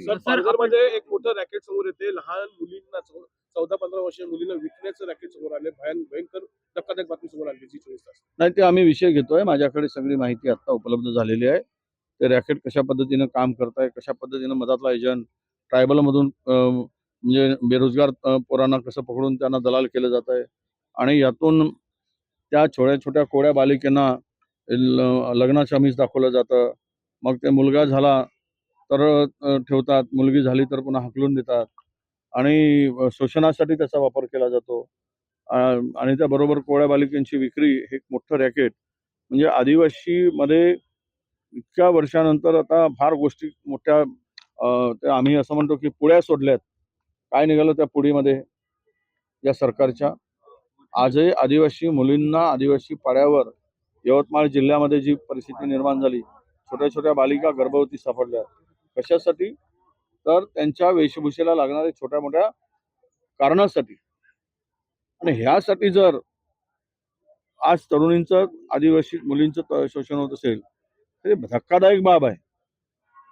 Sir, पालघरमध्ये एक मोठं रॅकेट समोर येते. लहान मुलींना 14-15 वर्षीय मुलींना विकण्याचं रॅकेट समोर आले. भयंकर धक्कादायक बातमी समोर आली. 24 तास. नाही, ते आम्ही विषय घेतोय. माझ्याकडे सगळी माहिती आता उपलब्ध झालेली आहे. ते रॅकेट कशा पद्धतीनं काम करताय, कशा पद्धतीनं मधातला एजंट ट्रायबलमधून म्हणजे बेरोजगार पोरांना कसं पकडून त्यांना दलाल केलं जात आहे आणि यातून त्या छोट्या कोड्या बालिकेंना लग्नाचं आमिष दाखवलं जातं. मग ते मुलगा झाला तर ठेवतात, मुलगी झाली तर पुन्हा हाकलून देतात आणि शोषणासाठी त्याचा वापर केला जातो. आणि त्याबरोबर कोळ्या बालिकांची विक्री हे एक मोठं रॅकेट. म्हणजे आदिवासीमध्ये इतक्या वर्षानंतर आता फार गोष्टी मोठ्या ते आम्ही असं म्हणतो की पुड्या सोडल्यात. काय निघालं त्या पुडीमध्ये या सरकारच्या? आजही आदिवासी मुलींना आदिवासी पाड्यावर यवतमाळ जिल्ह्यामध्ये जी परिस्थिती निर्माण झाली, छोट्या बालिका गर्भवती सापडल्या. कशासाठी? तर त्यांच्या वेशभूषेला लागणाऱ्या छोट्या मोठ्या कारणासाठी. आणि ह्यासाठी जर आज तरुणींचं आदिवासी मुलींचं शोषण होत असेल तर हे धक्कादायक बाब आहे.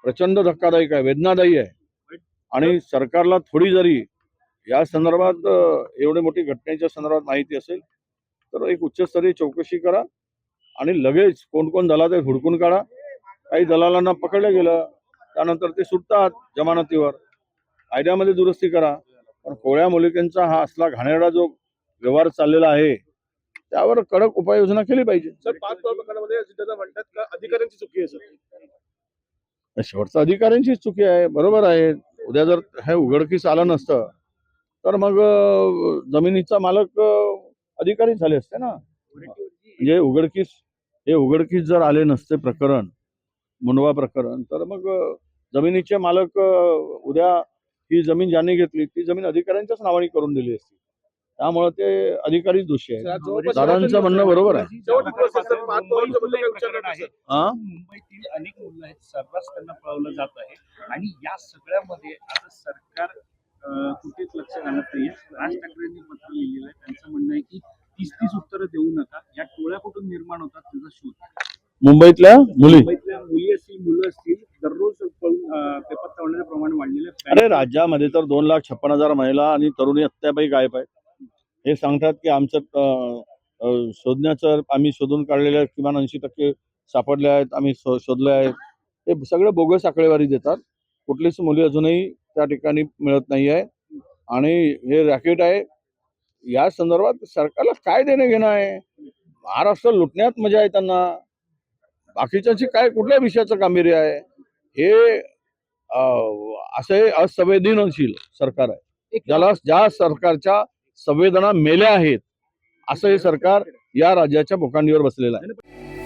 प्रचंड धक्कादायक आहे, वेदनादायी आहे. आणि सरकारला थोडी जरी या संदर्भात एवढी मोठी घटनेच्या संदर्भात माहिती असेल तर एक उच्चस्तरीय चौकशी करा आणि लगेच कोण दलाल आहेत हुडकून काढा. काही दलालांना पकडलं गेलं त्यानंतर ते सुटतात जमानतीवर. कायद्यामध्ये दुरुस्ती करा. पण कोळ्या मुलींचा हा असला घाणेरडा जो व्यवहार चाललेला आहे त्यावर कडक उपाययोजना केली पाहिजे. सर, 5 प्रकरणामध्ये दादा म्हणतात का अधिकाऱ्यांची चुकी आहे सर? शेवटचं अधिकाऱ्यांचीच चुकी आहे. बरोबर आहे. उद्या जर हे उघडकीस आलं नसतं तर मग जमिनीचा मालक अधिकारी झाले असते ना. म्हणजे उघडकीस जर आले नसते प्रकरण, मुंडवा प्रकरण, तर मग जमिनीचे मालक उद्या ही जमीन ज्यांनी घेतली ती जमीन अधिकाऱ्यांच्याच नावाने करून दिली असती. त्यामुळे ते अधिकारीच दोषी आहेत. दादांचं म्हणणं बरोबर आहे. मुंबईतील अनेक मुलं आहेत, सर्रास त्यांना पळवलं जात आहे आणि या सगळ्यामध्ये आता सरकार कुठेच लक्ष घालत नाहीये. राज ठाकरेंनी पत्र लिहिलेलं आहे. त्यांचं म्हणणं आहे की 30 उत्तरं देऊ नका. या टोळ्या कुठून निर्माण होतात त्याचा शोध. मुंबईतल्या मुली असतील, मुलं असतील, दररोज पेपर तळण्याचं प्रमाण वाढलेलं आहे. अरे राज्यामध्ये तर 2,56,000 महिला आणि तरुणी अत्यापायी गायब आहेत. हे सांगतात की आमचं शोधण्याचं आम्ही शोधून काढलेल्या किमान 80% सापडल्या आहेत, आम्ही शोधले आहेत. हे सगळं बोगस आकडेवारी देतात. कुठलीच मुली अजूनही त्या ठिकाणी मिळत नाही आहे. आणि हे रॅकेट आहे. या संदर्भात सरकारला काय देणं घेणं आहे? महाराष्ट्र लुटण्यात मजा आहे त्यांना. बाकीच्यांची काय कुठल्या विषयाचं गांभीर्य आहे? हे असे असंवेदनशील सरकार आहे. ज्या सरकारच्या संवेदना मेल्या आहेत असं हे सरकार या राज्याच्या भोकांडीवर बसलेलं आहे.